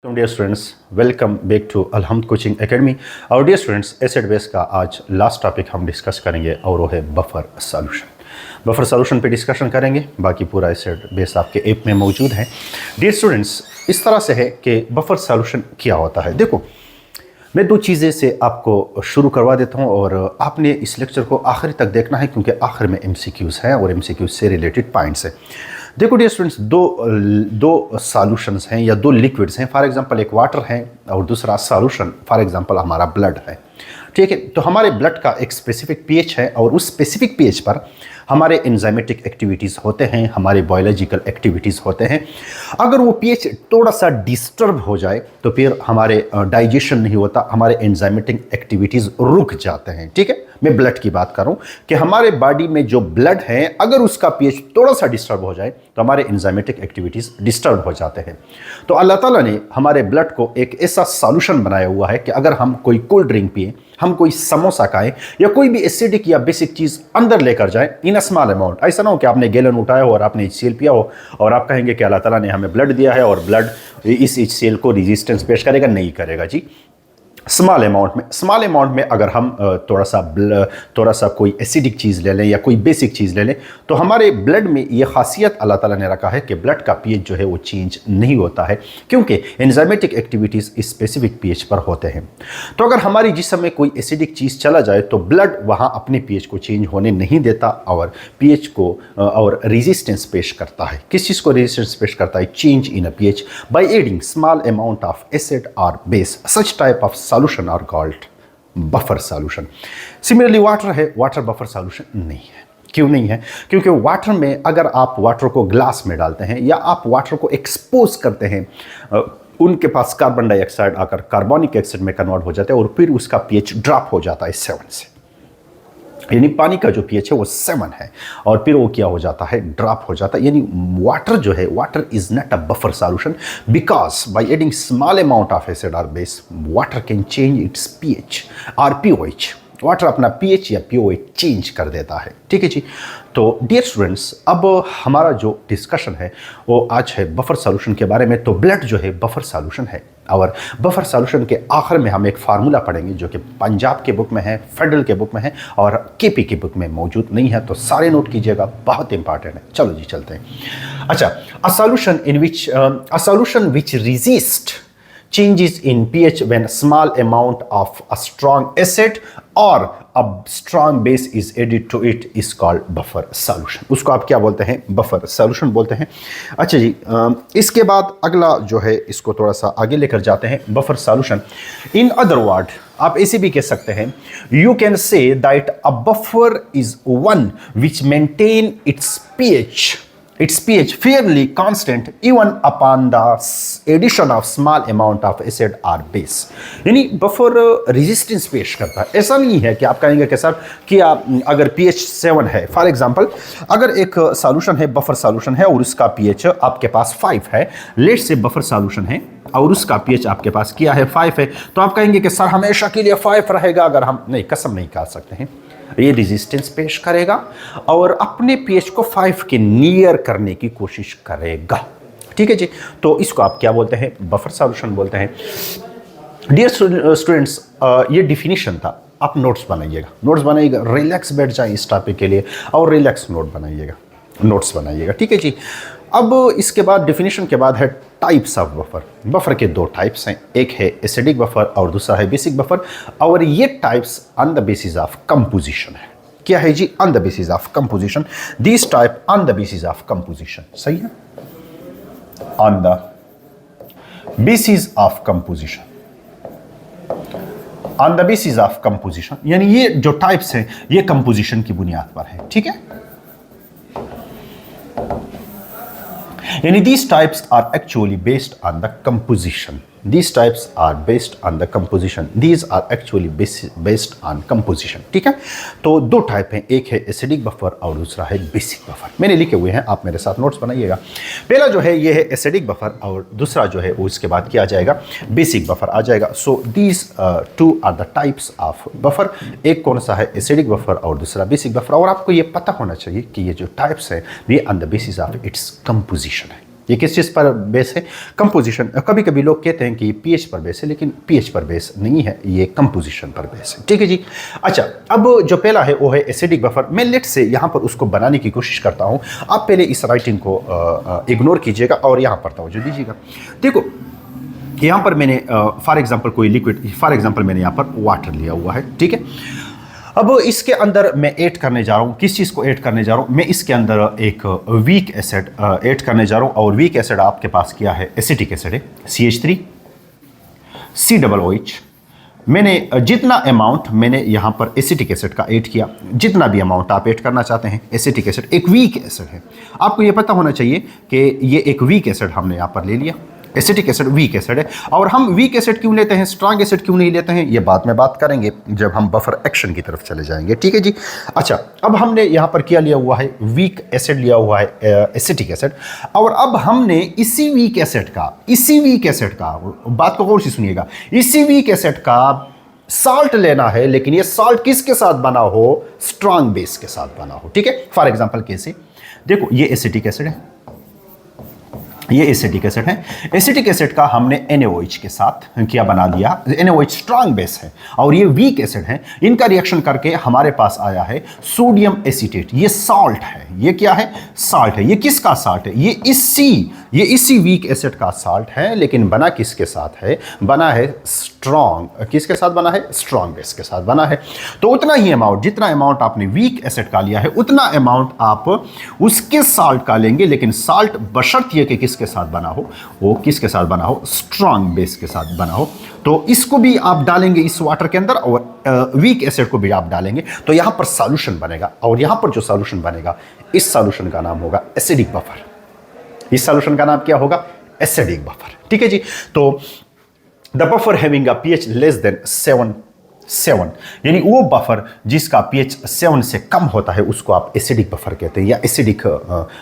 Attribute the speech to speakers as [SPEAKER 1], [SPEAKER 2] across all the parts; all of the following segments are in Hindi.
[SPEAKER 1] Dear students, welcome back to Alhamd coaching academy. और डियर स्टूडेंट्स, एसिड बेस का आज लास्ट टॉपिक हम डिस्कस करेंगे और वो है बफर सॉल्यूशन। बफर सॉल्यूशन पे डिस्कशन करेंगे, बाकी पूरा एसिड बेस आपके ऐप में मौजूद है। डियर स्टूडेंट्स, इस तरह से है कि बफर सॉल्यूशन क्या होता है। देखो, मैं दो चीज़ें से आपको शुरू करवा देता हूँ और आपने इस लेक्चर को आखिर तक देखना है, क्योंकि आखिर में MCQs हैं और MCQs से रिलेटेड पॉइंट्स हैं। देखो डियर स्टूडेंट्स, दो सॉल्यूशंस हैं या दो लिक्विड्स हैं। फॉर एग्जांपल एक वाटर है और दूसरा सॉल्यूशन फॉर एग्जांपल हमारा ब्लड है। ठीक है, तो हमारे ब्लड का एक स्पेसिफिक pH है और उस स्पेसिफिक pH पर हमारे एंजाइमेटिक एक्टिविटीज़ होते हैं, हमारे बायोलॉजिकल एक्टिविटीज़ होते हैं। अगर वो pH थोड़ा सा डिस्टर्ब हो जाए तो फिर हमारे डाइजेशन नहीं होता, हमारे एंजाइमेटिक एक्टिविटीज़ रुक जाते हैं। ठीक है, मैं ब्लड की बात कर रहा हूँ कि हमारे बॉडी में जो ब्लड है, अगर उसका pH थोड़ा सा डिस्टर्ब हो जाए तो हमारे एंजाइमेटिक एक्टिविटीज़ डिस्टर्ब हो जाते हैं। तो अल्लाह ताला ने हमारे ब्लड को एक ऐसा सॉल्यूशन बनाया हुआ है कि अगर हम कोई कोल्ड ड्रिंक पिए, हम कोई समोसा खाएं या कोई भी एसिडिक या बेसिक चीज़ अंदर लेकर जाएं इन अ स्मॉल अमाउंट, ऐसा ना हो कि आपने गैलन उठाया हो और आपने HCl पिया हो और आप कहेंगे कि अल्लाह ताला ने हमें ब्लड दिया है और ब्लड इस HCl को रेजिस्टेंस पेश करेगा। नहीं करेगा जी। स्मॉल अमाउंट में अगर हम थोड़ा सा कोई एसिडिक चीज़ ले लें या कोई बेसिक चीज़ ले लें तो हमारे ब्लड में ये खासियत अल्लाह ताला ने रखा है कि ब्लड का pH जो है वो चेंज नहीं होता है, क्योंकि एंजाइमेटिक एक्टिविटीज़ स्पेसिफिक pH पर होते हैं। तो अगर हमारी जिस्म में कोई एसिडिक चीज़ चला जाए तो ब्लड वहाँ अपने pH को चेंज होने नहीं देता और pH को और रेजिस्टेंस पेश करता है। किस चीज़ को रेजिस्टेंस पेश करता है? Change in a pH by adding small amount of acid और base. Such type of solution are called buffer solution. Similarly water है, वाटर बफर सॉल्यूशन नहीं है। क्यों नहीं है? क्योंकि वाटर में अगर आप वाटर को ग्लास में डालते हैं या आप वाटर को एक्सपोज करते हैं, उनके पास कार्बन डाइऑक्साइड आकर कार्बोनिक एसिड में कन्वर्ट हो जाता है और फिर उसका pH ड्रॉप हो जाता है 7 से, यानी पानी का जो pH है वो 7 है और फिर वो क्या हो जाता है? ड्रॉप हो जाता है। यानी वाटर जो है, water is not a buffer solution because by adding small amount of acid और base water can change its pH और pOH। वाटर अपना pH या pOH चेंज कर देता है। ठीक है जी। तो डियर स्टूडेंट्स, अब हमारा जो डिस्कशन है वो आज है बफर सॉल्यूशन के बारे में। तो ब्लड जो है बफर सॉल्यूशन है और बफर सॉल्यूशन के आखिर में हम एक फार्मूला पढ़ेंगे जो कि पंजाब के बुक में है, फेडरल के बुक में है और KP की बुक में मौजूद नहीं है, तो सारे नोट कीजिएगा, बहुत इंपॉर्टेंट है। चलो जी चलते हैं। अच्छा, a solution which resist changes in pH when a small amount of a strong acid or a strong base is added to it is called buffer solution। उसको आप क्या बोलते हैं? बफर सॉल्यूशन बोलते हैं। अच्छा जी, इसके बाद अगला जो है इसको थोड़ा सा आगे लेकर जाते हैं। Buffer solution in other word आप ऐसे भी कह सकते हैं, you can say that a buffer is one which maintain its pH fairly constant even upon the addition of small amount of acid or base। यानी बफर रेजिस्टेंस पेश करता है। ऐसा नहीं है कि आप कहेंगे कि सर कि आप अगर pH 7 है, फॉर एग्जांपल अगर एक सॉल्यूशन है, बफर सॉल्यूशन है और उसका pH आपके पास 5 है, लेट से बफर सॉल्यूशन है और उसका pH आपके पास क्या है? 5 है, तो आप कहेंगे कि सर हमेशा के लिए 5 रहेगा। अगर हम नहीं, कसम नहीं खा सकते हैं, ये रेजिस्टेंस पेश करेगा और अपने pH को 5 के नियर करने की कोशिश करेगा। ठीक है जी। तो इसको आप क्या बोलते हैं? बफर सॉल्यूशन बोलते हैं। डियर स्टूडेंट्स, ये डिफिनीशन था। आप नोट्स बनाइएगा, रिलैक्स बैठ जाए इस टॉपिक के लिए और रिलैक्स नोट्स बनाइएगा। ठीक है जी। अब इसके बाद डिफिनीशन के बाद है टाइप्स ऑफ बफर। बफर के दो टाइप्स हैं, एक है एसिडिक बफर और दूसरा है बेसिक बफर, और ये types on the basis of composition है। क्या है जी? On the basis of composition. This type on the basis of composition, सही है, on the basis of composition, on the basis of composition, यानी ये जो टाइप्स हैं ये कंपोजिशन की बुनियाद पर है। ठीक है, यानी these types are actually based on the composition। These types are based on the composition। These are actually based on composition। ठीक है, तो दो टाइप हैं, एक है एसिडिक बफर और दूसरा है बेसिक बफर। मैंने लिखे हुए हैं, आप मेरे साथ नोट्स बनाइएगा। पहला जो है ये है एसिडिक बफर और दूसरा जो है वो इसके बाद क्या आ जाएगा? बेसिक बफर आ जाएगा। So these two are the types of buffer. एक कौन सा है? एसिडिक बफर और दूसरा बेसिक बफर। और आपको ये पता होना चाहिए कि ये जो टाइप्स हैं ये on the basis of its composition है। ये किस चीज़ पर बेस है? कंपोजिशन। कभी कभी लोग कहते हैं कि पीएच पर बेस है, लेकिन पीएच पर बेस नहीं है, ये कंपोजिशन पर बेस है। ठीक है जी। अच्छा, अब जो पहला है वो है एसिडिक बफर। मैं लेट से यहाँ पर उसको बनाने की कोशिश करता हूँ, आप पहले इस राइटिंग को इग्नोर कीजिएगा और यहाँ पर तवज्जो दीजिएगा। देखो यहाँ पर मैंने फॉर एग्जाम्पल कोई लिक्विड, फॉर एग्जाम्पल मैंने यहाँ पर वाटर लिया हुआ है। ठीक है, अब इसके अंदर मैं ऐड करने जा रहा हूँ, किस चीज़ को ऐड करने जा रहा हूँ? मैं इसके अंदर एक वीक एसिड ऐड करने जा रहा हूँ, और वीक एसिड आपके पास क्या है? एसिटिक एसिड है, CH3 COOH। मैंने जितना अमाउंट मैंने यहाँ पर एसिटिक एसिड का ऐड किया, जितना भी अमाउंट आप ऐड करना चाहते हैं, एसिटिक एसिड एक वीक एसिड है, आपको ये पता होना चाहिए कि ये एक वीक एसिड हमने यहाँ पर ले लिया। एसिटिक एसिड वीक एसिड है, और हम वीक एसिड क्यों लेते हैं, स्ट्रॉन्ग एसिड क्यों नहीं लेते हैं, ये बाद में बात करेंगे जब हम बफर एक्शन की तरफ चले जाएंगे। ठीक है जी। अच्छा, अब हमने यहाँ पर क्या लिया हुआ है? वीक एसिड लिया हुआ है, एसिटिक एसिड। और अब हमने इसी वीक एसिड का बात को गौर से सुनिएगा, इसी वीक एसिड का साल्ट लेना है, लेकिन ये साल्ट किसके साथ बना हो? स्ट्रॉन्ग बेस के साथ बना हो। ठीक है, फॉर एग्जाम्पल कैसे? देखो ये एसिटिक एसिड है, ये एसिटिक एसिड है। एसिटिक एसिड का हमने NaOH के साथ क्या बना दिया? NaOH स्ट्रॉन्ग बेस है, और ये वीक एसिड है। इनका रिएक्शन करके हमारे पास आया है सोडियम एसीटेट। ये सॉल्ट है, ये क्या है? साल्ट है। ये किसका साल्ट है? ये इसी वीक एसिड का साल्ट है, लेकिन बना किसके साथ है? बना है स्ट्रॉन्ग, किसके साथ बना है? स्ट्रॉन्ग बेस के साथ बना है। तो उतना ही अमाउंट, जितना अमाउंट आपने वीक एसिड का लिया है, उतना अमाउंट आप उसके साल्ट का लेंगे, लेकिन साल्ट बशर्ते कि किसके साथ बना हो? वो किसके साथ बना हो? स्ट्रॉन्ग बेस के साथ बना हो। तो इसको भी आप डालेंगे इस वाटर के अंदर, और वीक एसिड को भी आप डालेंगे, तो यहां पर सॉल्यूशन बनेगा। और यहां पर जो सॉल्यूशन बनेगा, इस सॉल्यूशन का नाम होगा एसिडिक बफर। इस सॉल्यूशन का नाम क्या होगा? Acidic buffer. ठीक है जी। तो the buffer having a pH less than 7, यानी वो बफर जिसका pH 7 से कम होता है, उसको आप एसिडिक बफर कहते हैं, या एसिडिक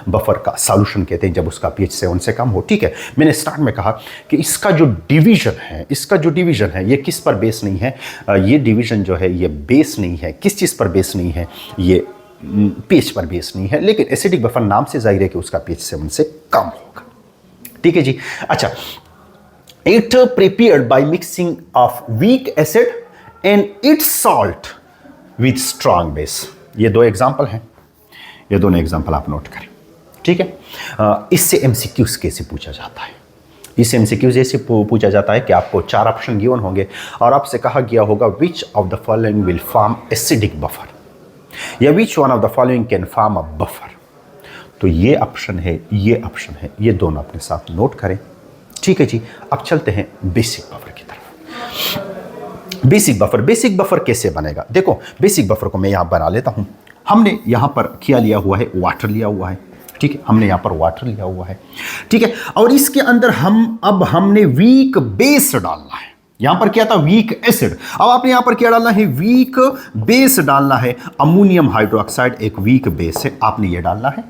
[SPEAKER 1] बफर का सॉल्यूशन कहते हैं, जब उसका pH 7 से कम हो। ठीक है, मैंने स्टार्ट में कहा कि इसका जो डिवीजन है, ये किस पर बेस नहीं है? ये डिवीजन जो है ये बेस नहीं है। किस चीज़ पर बेस नहीं है? ये pH पर बेस नहीं है, लेकिन एसिडिक बफर नाम से जाहिर है कि उसका pH 7 से कम होगा। ठीक है जी। अच्छा, it prepared by mixing of weak acid and it's salt with strong base. ये दो एग्जाम्पल हैं, ये दोनों एग्जाम्पल आप नोट करें। ठीक है, इससे MCQs कैसे पूछा जाता है? इस MCQs ऐसे पूछा जाता है कि आपको 4 ऑप्शन गिवन होंगे, और आपसे कहा गया होगा which of the following will form acidic buffer, या which one of the following can form a buffer. तो ये ऑप्शन है, ये ऑप्शन है, ये दोनों अपने साथ नोट करें। ठीक है जी। अब चलते हैं बेसिक बफर की तरफ। बेसिक बफर कैसे बनेगा? देखो, बेसिक बफर को मैं यहां बना लेता हूं। हमने यहां पर क्या लिया हुआ है? वाटर लिया हुआ है। ठीक है, हमने यहां पर वाटर लिया हुआ है। ठीक है, और इसके अंदर हमने वीक बेस डालना है। यहां पर क्या था? Weak acid. अब आपने यहां पर क्या डालना है? वीक बेस डालना है। अमोनियम हाइड्रोक्साइड एक वीक बेस है, आपने ये डालना है,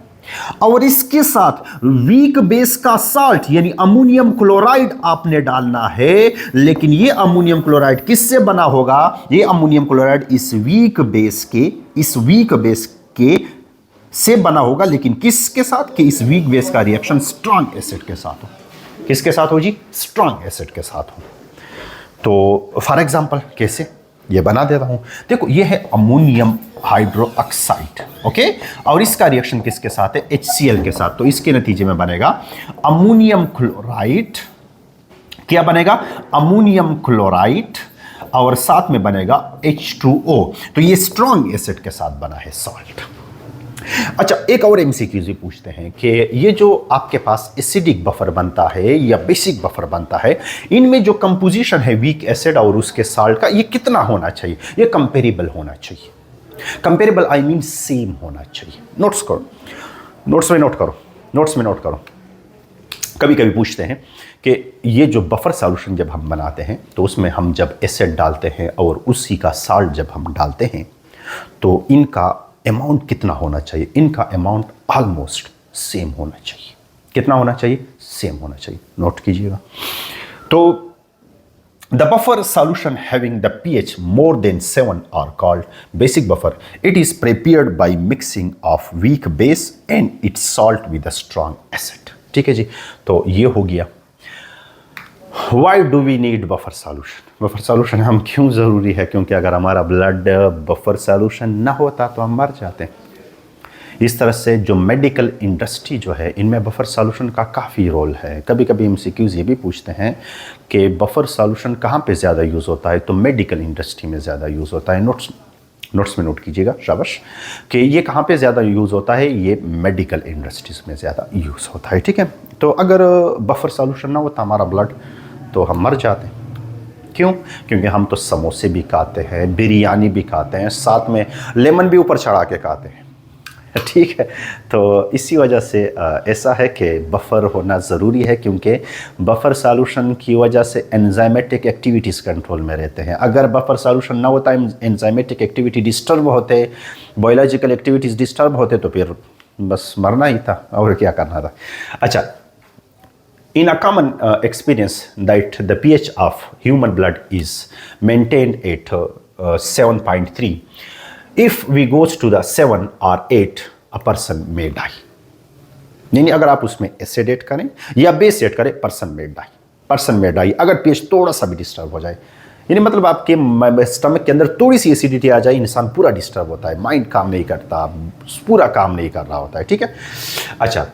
[SPEAKER 1] और इसके साथ वीक बेस का साल्ट यानी अमोनियम क्लोराइड आपने डालना है। लेकिन ये अमोनियम क्लोराइड किससे बना होगा? ये अमोनियम क्लोराइड इस वीक बेस के से बना होगा, लेकिन किसके साथ? कि इस वीक बेस का रिएक्शन स्ट्रॉन्ग एसिड के साथ हो। किसके साथ हो जी? स्ट्रॉन्ग एसिड के साथ हो। तो फॉर एग्जाम्पल कैसे? ये बना देता हूं। देखो, ये है अमोनियम हाइड्रोक्साइड, ओके, और इसका रिएक्शन किसके साथ है? HCl के साथ। तो इसके नतीजे में बनेगा अमोनियम क्लोराइड। क्या बनेगा? अमोनियम क्लोराइड, और साथ में बनेगा H2O। तो ये स्ट्रॉन्ग एसिड के साथ बना है सॉल्ट। अच्छा, एक और MCQ पूछते हैं कि ये जो आपके पास एसिडिक बफर बनता है या बेसिक बफर बनता है, इनमें जो कंपोजिशन है वीक एसिड और उसके साल्ट का, ये कितना होना चाहिए? ये कंपेरेबल होना चाहिए। कंपेरेबल आई मीन सेम होना चाहिए। नोट्स में नोट करो। कभी कभी पूछते हैं कि ये जो बफर सॉल्यूशन जब हम बनाते हैं, तो उसमें हम जब एसिड डालते हैं और उसी का साल्ट जब हम डालते हैं, तो इनका अमाउंट कितना होना चाहिए? इनका अमाउंट ऑलमोस्ट सेम होना चाहिए। कितना होना चाहिए? सेम होना चाहिए। नोट कीजिएगा। तो the buffer solution having the pH more than 7 are called basic buffer. It is prepared by mixing of weak base and its salt with a strong acid. ठीक है जी। तो ये हो गया why do we need buffer solution. Buffer solution हम क्यों ज़रूरी है, क्योंकि अगर हमारा ब्लड बफर सॉल्यूशन ना होता तो हम मर जाते। इस तरह से जो मेडिकल इंडस्ट्री जो है इनमें बफर सॉल्यूशन का काफ़ी रोल है। कभी कभी एमसीक्यूज़ ये भी पूछते हैं कि बफर सॉल्यूशन कहाँ पे ज़्यादा यूज़ होता है, तो मेडिकल इंडस्ट्री में ज़्यादा यूज़ होता है। नोट्स में नोट कीजिएगा शाबाश कि ये कहाँ पे ज़्यादा यूज़ होता है, ये मेडिकल इंडस्ट्रीज़ में ज़्यादा यूज़ होता है, ठीक है। तो अगर बफर सॉल्यूशन ना होता हमारा ब्लड तो हम मर जाते। क्यों? क्योंकि हम तो समोसे भी खाते हैं, बिरयानी भी खाते हैं, साथ में लेमन भी ऊपर चढ़ा के खाते हैं, ठीक है। तो इसी वजह से ऐसा है कि बफ़र होना ज़रूरी है, क्योंकि बफ़र सॉल्यूशन की वजह से एंजाइमेटिक एक्टिविटीज़ कंट्रोल में रहते हैं। अगर बफ़र सॉल्यूशन ना होता, एंजाइमेटिक एक्टिविटी डिस्टर्ब होते, बायोलॉजिकल एक्टिविटीज़ डिस्टर्ब होते, तो फिर बस मरना ही था, और क्या करना था। अच्छा, in a common experience that the pH of human blood is maintained at 7.3. If we goes to the 7 or 8, a person may die. नहीं, अगर आप उसमें एसिड ऐड करें या बेस ऐड करें, पर्सन में डाई अगर pH थोड़ा सा भी डिस्टर्ब हो जाए, यानी मतलब आपके स्टमक के अंदर थोड़ी सी एसिडिटी आ जाए, इंसान पूरा डिस्टर्ब होता है, माइंड काम नहीं करता, पूरा काम नहीं कर रहा होता है, ठीक है। अच्छा,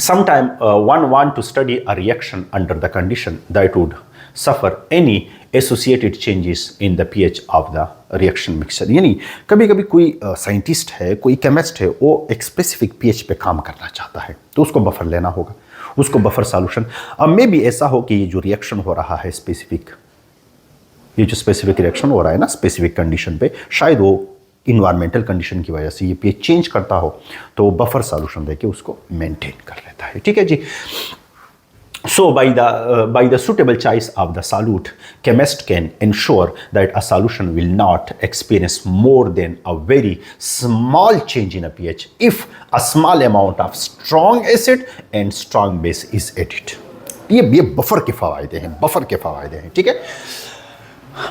[SPEAKER 1] sometime one want to study a reaction under the condition that would suffer any associated changes in the pH of the reaction mixture। यानी कभी कभी कोई साइंटिस्ट है, कोई केमिस्ट है, वो एक स्पेसिफिक pH पे काम करना चाहता है, तो उसको बफर लेना होगा, उसको बफर सॉल्यूशन। अब मे भी ऐसा हो कि ये जो रिएक्शन हो रहा है ये जो स्पेसिफिक रिएक्शन हो रहा है ना स्पेसिफिक कंडीशन पे, शायद वो इन्वायरमेंटल कंडीशन की वजह से ये pH चेंज करता हो, तो बफर सॉल्यूशन देके उसको मेंटेन कर लेता है, ठीक है जी। So by the suitable choice of the solute, chemist can ensure that a solution will not experience more than a very small change in a pH if a small amount of strong acid and strong base is added। ये बफर के फायदे हैं, ठीक है।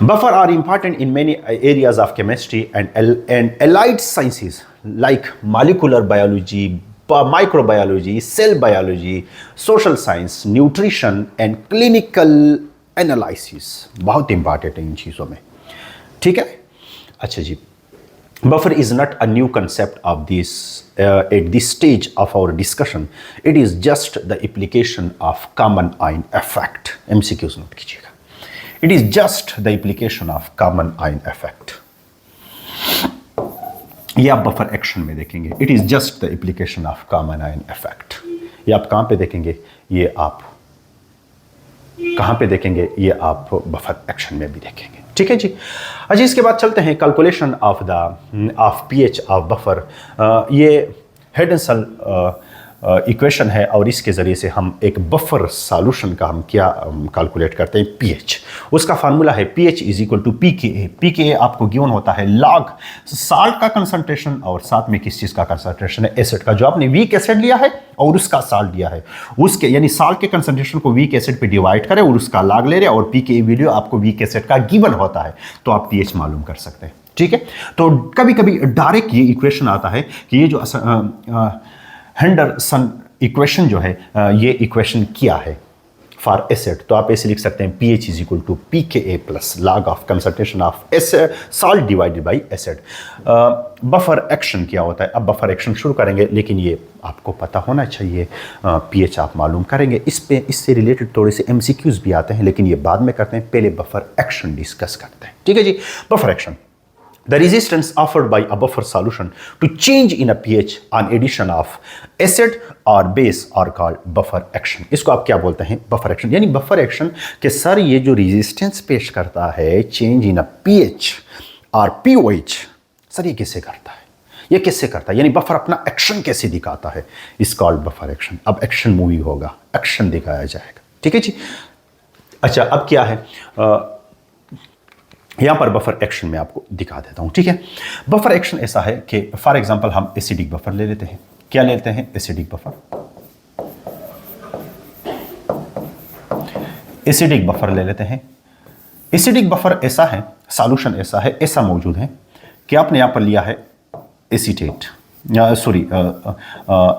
[SPEAKER 1] Buffer are important in many areas of chemistry and allied sciences like molecular biology, microbiology, cell biology, social science, nutrition and clinical analysis। बहुत इंपॉर्टेंट है इन चीज़ों में, ठीक है। अच्छा जी, buffer is not a new concept of this at this stage of our discussion. It is just the application of common ion effect। MCQs note कीजिएगा। It is just the application of common ion effect। ये आप बफर एक्शन में देखेंगे, it is just the application of common ion effect. ये आप कहाँ पे देखेंगे, ये आप कहाँ पे देखेंगे, ये आप बफर एक्शन में भी देखेंगे, ठीक है जी। अच्छा, इसके बाद चलते हैं calculation of pH of buffer. ये हेडनसल इक्वेशन है, और इसके ज़रिए से हम एक बफर सॉल्यूशन का हम क्या कैलकुलेट करते हैं, pH। उसका फार्मूला है pH is equal to pKa। pKa आपको गिवन होता है लॉग साल्ट का कंसंट्रेशन और साथ में किस चीज़ का कंसंट्रेशन है, एसिड का। जो आपने वीक एसिड लिया है और उसका साल्ट लिया है, उसके यानी साल्ट के कंसंट्रेशन को वीक एसिड पे डिवाइड करें और उसका लॉग ले रहे हैं, और pKa वैल्यू आपको वीक एसिड का गिवन होता है, तो आप pH मालूम कर सकते हैं, ठीक है। तो कभी कभी डायरेक्ट ये इक्वेशन आता है कि ये जो हेंडरसन इक्वेशन जो है, ये इक्वेशन क्या है फॉर एसिड, तो आप ऐसे लिख सकते हैं pH is equal to pKa plus log of concentration of salt divided by acid. Buffer action क्या होता है, अब बफर एक्शन शुरू करेंगे, लेकिन ये आपको पता होना चाहिए, pH आप मालूम करेंगे। इससे रिलेटेड थोड़े से MCQs भी आते हैं, लेकिन ये बाद में करते हैं, पहले बफर एक्शन डिस्कस करते हैं, ठीक है जी। Buffer action, the resistance offered by a buffer solution to change in a pH on addition of acid or base are called buffer action। इसको आप क्या बोलते हैं, बफर एक्शन। यानी बफर एक्शन के सर ये जो रेजिस्टेंस पेश करता है चेंज इन अ pH और pOH, सर ये कैसे करता है, ये कैसे करता है, यानी बफर अपना एक्शन कैसे दिखाता है, इस कॉल्ड बफर एक्शन। अब एक्शन मूवी होगा, एक्शन दिखाया जाएगा, ठीक है जी। अच्छा, अब क्या है, यहाँ पर बफर एक्शन में आपको दिखा देता हूँ, ठीक है। बफर एक्शन ऐसा है कि फॉर एग्जांपल हम एसिडिक बफर ले लेते हैं। क्या लेते हैं, एसिडिक बफर। एसिडिक बफर ले लेते हैं। एसिडिक बफर ऐसा है, सॉल्यूशन ऐसा है, ऐसा मौजूद है कि आपने यहाँ पर लिया है acetate, sorry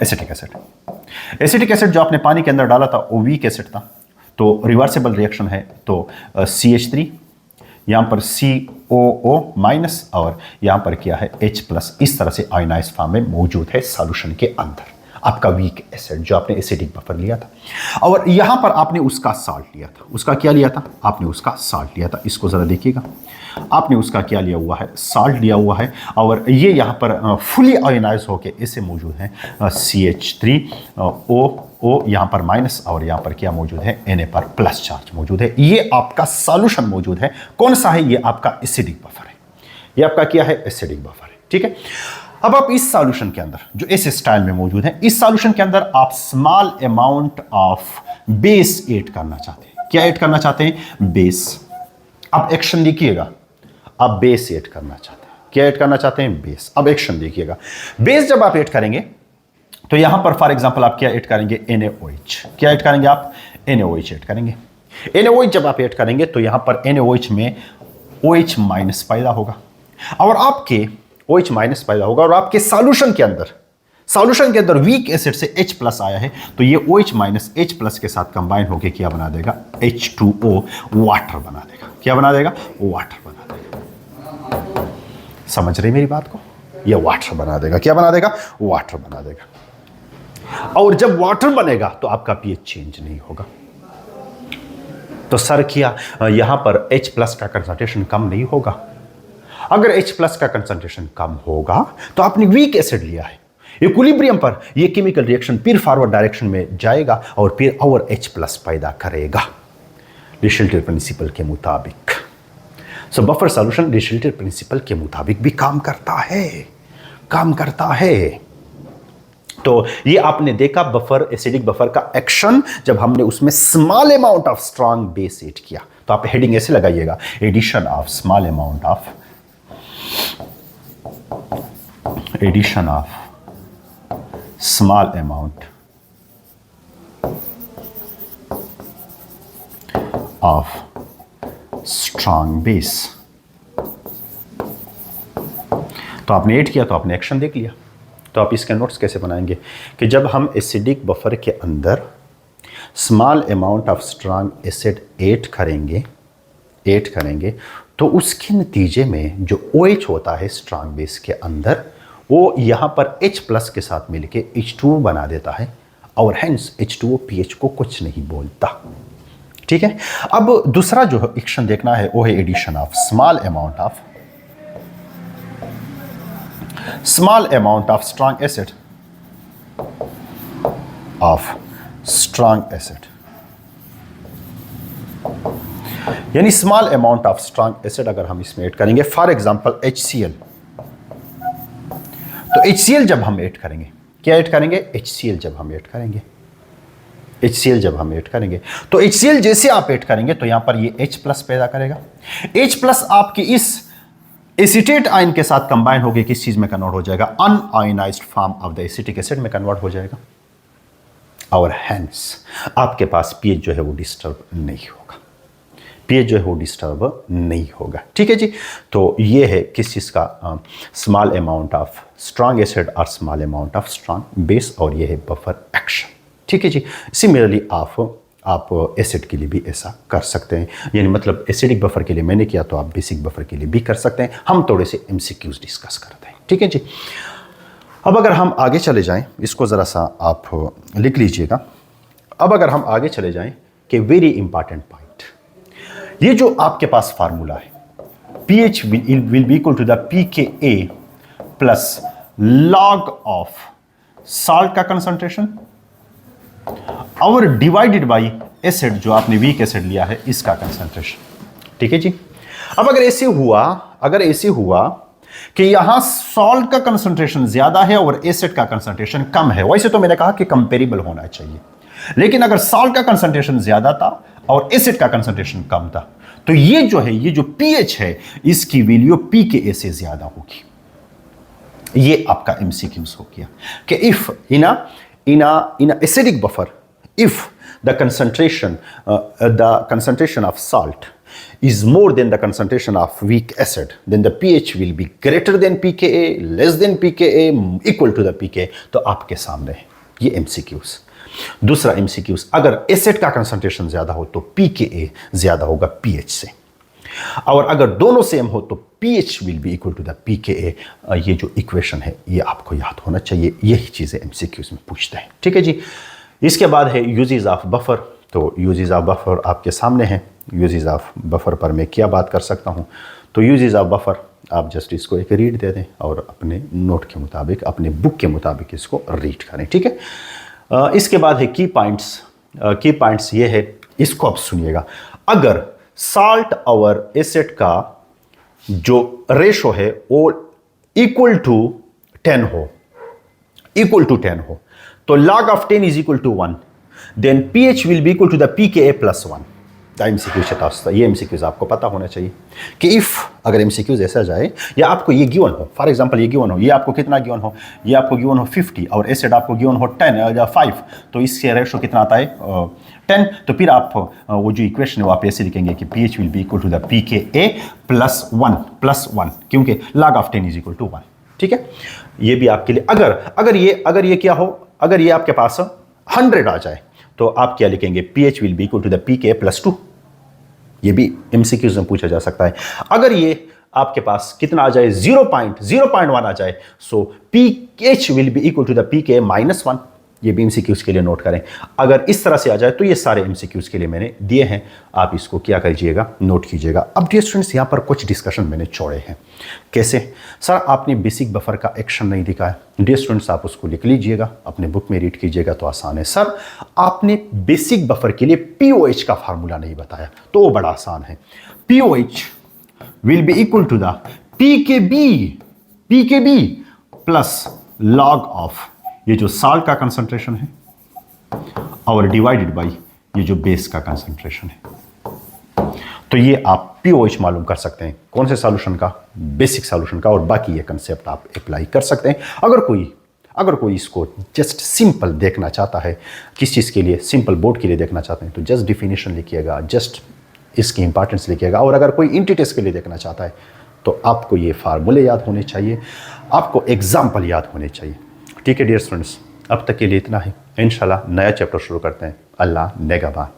[SPEAKER 1] acetic acid. Acetic acid जो आपने पानी के अंदर डाला था वो वीक एसिड था, तो रिवर्सिबल रिएक्शन है, तो CH3 यहाँ पर COO माइनस और यहाँ पर क्या है H प्लस, इस तरह से आयनाइज फॉर्म में मौजूद है सॉल्यूशन के अंदर आपका वीक एसिड जो आपने एसिडिक बफर लिया था। और यहाँ पर आपने उसका साल्ट लिया था, उसका क्या लिया था, आपने उसका साल्ट लिया था। इसको ज़रा देखिएगा, आपने उसका क्या लिया हुआ है, साल्ट लिया हुआ है, और ये यहाँ पर फुली आयनाइज होके ऐसे मौजूद है CH3O यहाँ पर माइनस, और यहाँ पर क्या मौजूद है, Na पर प्लस चार्ज मौजूद है। ये आपका सॉल्यूशन मौजूद है, कौन सा है, ये आपका एसिडिक बफर है, ये आपका क्या है, एसिडिक बफर है। ठीक है, अब आप इस सॉल्यूशन के अंदर जो इस स्टाइल में मौजूद है, इस सॉल्यूशन के अंदर आप small amount of base add करना चाहते हैं। क्या ऐड करना चाहते हैं, बेस। अब एक्शन देखिएगा, आप बेस ऐड करना चाहते हैं। क्या ऐड करना चाहते हैं, बेस। अब एक्शन देखिएगा, बेस जब आप ऐड करेंगे तो यहां पर फॉर एग्जांपल आप क्या ऐड करेंगे, NaOH। क्या ऐड करेंगे आप, NaOH ऐड करेंगे। NaOH जब आप ऐड करेंगे तो यहां पर NaOH में OH माइनस पैदा होगा, और आपके OH माइनस पैदा होगा, और आपके सॉल्यूशन के अंदर वीक एसिड से H प्लस आया है, तो ये OH माइनस H प्लस के साथ कंबाइन होकर क्या बना देगा, H2O वाटर बना देगा। क्या बना देगा, वाटर बना देगा। समझ रहे मेरी बात को, ये वाटर बना देगा। क्या बना देगा, वाटर बना देगा। और जब वाटर बनेगा तो आपका pH चेंज नहीं होगा। तो सर क्या यहां पर H प्लस का कंसंट्रेशन कम नहीं होगा? अगर H प्लस का कंसंट्रेशन कम होगा तो आपने वीक एसिड लिया है, इक्विलिब्रियम पर ये केमिकल रिएक्शन फिर फॉरवर्ड डायरेक्शन में जाएगा और फिर और H प्लस पैदा करेगा डिशेल्टर प्रिंसिपल के मुताबिक। सो बफर सॉल्यूशन डिशेल्टर प्रिंसिपल के मुताबिक भी काम करता है। तो ये आपने देखा बफर, एसिडिक बफर का एक्शन, जब हमने उसमें small amount of strong base add किया। तो आप हेडिंग ऐसे लगाइएगा, addition of small amount of strong base. तो आपने ऐड किया तो आपने एक्शन देख लिया। तो आप इसके नोट्स कैसे बनाएंगे कि जब हम एसिडिक बफर के अंदर small amount of strong acid add करेंगे तो उसके नतीजे में जो OH होता है स्ट्रॉन्ग बेस के अंदर, वो यहाँ पर H प्लस के साथ मिलके H2O बना देता है, और हेंस H2O pH को कुछ नहीं बोलता। ठीक है, अब दूसरा जो एक्शन देखना है वो है addition of small amount of strong acid यानी small amount of strong acid अगर हम इसमें ऐड करेंगे, फॉर एग्जांपल HCl, तो HCl जब हम ऐड करेंगे, क्या ऐड करेंगे, HCl जब हम ऐड करेंगे तो HCl जैसे आप ऐड करेंगे तो यहां पर ये H प्लस पैदा करेगा। H प्लस आपकी इस एसीटेट आयन के साथ कंबाइन होकर किस चीज में कन्वर्ट हो जाएगा, un-ionised form of the acetic acid में कन्वर्ट हो जाएगा, और हेंस आपके पास pH जो है वो डिस्टर्ब नहीं होगा। ठीक है जी, तो ये है किस चीज़ का, small amount of strong acid और small amount of strong base, और ये है बफर एक्शन। ठीक है जी, सिमिलरली आप एसिड के लिए भी ऐसा कर सकते हैं, यानी मतलब एसिडिक बफर के लिए मैंने किया तो आप बेसिक बफर के लिए भी कर सकते हैं। हम थोड़े से MCQs डिस्कस करते हैं। ठीक है जी, अब अगर हम आगे चले जाएं, इसको ज़रा सा आप लिख लीजिएगा। अब अगर हम आगे चले जाएं कि वेरी इंपॉर्टेंट पॉइंट, ये जो आपके पास फार्मूला है, pH will be equal to the pKa plus log of salt का कंसंट्रेशन और डिवाइडेड बाई एसिड जो आपने वीक एसिड लिया है इसका कंसंट्रेशन। ठीक है जी, अब अगर ऐसे हुआ कि यहां सॉल्ट का कंसंट्रेशन ज्यादा है और एसिड का कंसंट्रेशन कम है, वैसे तो मैंने कहा कि कंपेरेबल होना चाहिए, लेकिन अगर सॉल्ट का कंसंट्रेशन ज्यादा था और एसिड का कंसंट्रेशन कम था, तो ये जो pH है इसकी वैल्यू pKa से ज्यादा होगी। ये आपका MCQs हो गया कि if in a acidic buffer, if the concentration of salt is more than the concentration of weak acid, then the pH will be greater than pKa, less than pKa, equal to the pKa। तो आपके सामने है ये एमसीक्यूज। दूसरा एमसीक्यूज, अगर एसिड का कंसंट्रेशन ज्यादा हो तो pKa ज्यादा होगा pH से, और अगर दोनों सेम हो तो pH will be equal to the pKa। ये जो इक्वेशन है ये आपको याद होना चाहिए, यही चीजें एमसीक्यूज में पूछते हैं, ठीक है जी। इसके बाद है यूजेस ऑफ बफर। तो यूजेस ऑफ बफर आपके सामने है। यूजेस ऑफ बफर पर मैं क्या बात कर सकता हूँ, तो यूजेस ऑफ बफर आप जस्ट इसको एक रीड दे दें और अपने नोट के मुताबिक, अपने बुक के मुताबिक इसको रीड करें, ठीक है। इसके बाद है की पॉइंट्स। की पॉइंट्स ये है, इसको आप सुनिएगा। अगर साल्ट और एसिड का जो रेशो है वो इक्वल टू 10 हो, इक्वल टू 10 हो, तो log of 10 is equal to 1, then pH will be equal to the pKa plus 1। ये एमसीक्यूज आपको पता होना चाहिए कि इफ अगर एमसीक्यूज ऐसा जाए, या आपको ये गिवन हो, फॉर एग्जांपल ये गिवन हो, ये आपको कितना गिवन हो, ये आपको गिवन हो 50 और एसिड आपको गिवन हो 10 या 5, तो इससे रेशो कितना आता है 10। तो फिर आप वो जो इक्वेशन है वो आप ऐसे लिखेंगे कि pH will be equal to the pKa plus 1, क्योंकि log of 10 is equal to 1, ठीक है। ये भी आपके लिए, अगर ये क्या हो, अगर ये आपके पास 100 आ जाए तो आप क्या लिखेंगे, pH will be equal to the pKa plus 2। ये भी एमसीक्यूज में पूछा जा सकता है। अगर ये आपके पास कितना आ जाए, 0.1 आ जाए, so pH will be equal to the pKa minus 1। ये भी एमसीक्यूज के लिए नोट करें। अगर इस तरह से आ जाए तो ये सारे एमसीक्यूज के लिए मैंने दिए हैं, आप इसको क्या कीजिएगा, नोट कीजिएगा। अब डियर स्टूडेंट्स, यहाँ पर कुछ डिस्कशन मैंने छोड़े हैं। कैसे सर, आपने बेसिक बफर का एक्शन नहीं दिखाया। डियर स्टूडेंट्स, आप उसको लिख लीजिएगा, अपने बुक में रीड कीजिएगा तो आसान है। सर, आपने बेसिक बफर के लिए पीओएच का फार्मूला नहीं बताया, तो वो बड़ा आसान है। POH will be equal to the pKb plus log of ये जो साल्ट का कंसंट्रेशन है और डिवाइडेड बाय ये जो बेस का कंसंट्रेशन है। तो ये आप पीओएच मालूम कर सकते हैं, कौन से सॉल्यूशन का, बेसिक सॉल्यूशन का, और बाकी ये कंसेप्ट आप अप्लाई कर सकते हैं। अगर कोई इसको जस्ट सिंपल देखना चाहता है, किस चीज़ के लिए, सिंपल बोर्ड के लिए देखना चाहते हैं, तो जस्ट डिफिनेशन लिखिएगा, जस्ट इसकी इंपॉर्टेंस लिखिएगा। और अगर कोई इंटीटेस के लिए देखना चाहता है तो आपको ये फार्मूले याद होने चाहिए, आपको एग्जाम्पल याद होने चाहिए, ठीक है डियर स्टूडेंट्स। अब तक के लिए इतना ही, इंशाल्लाह नया चैप्टर शुरू करते हैं। अल्लाह नेगहबान।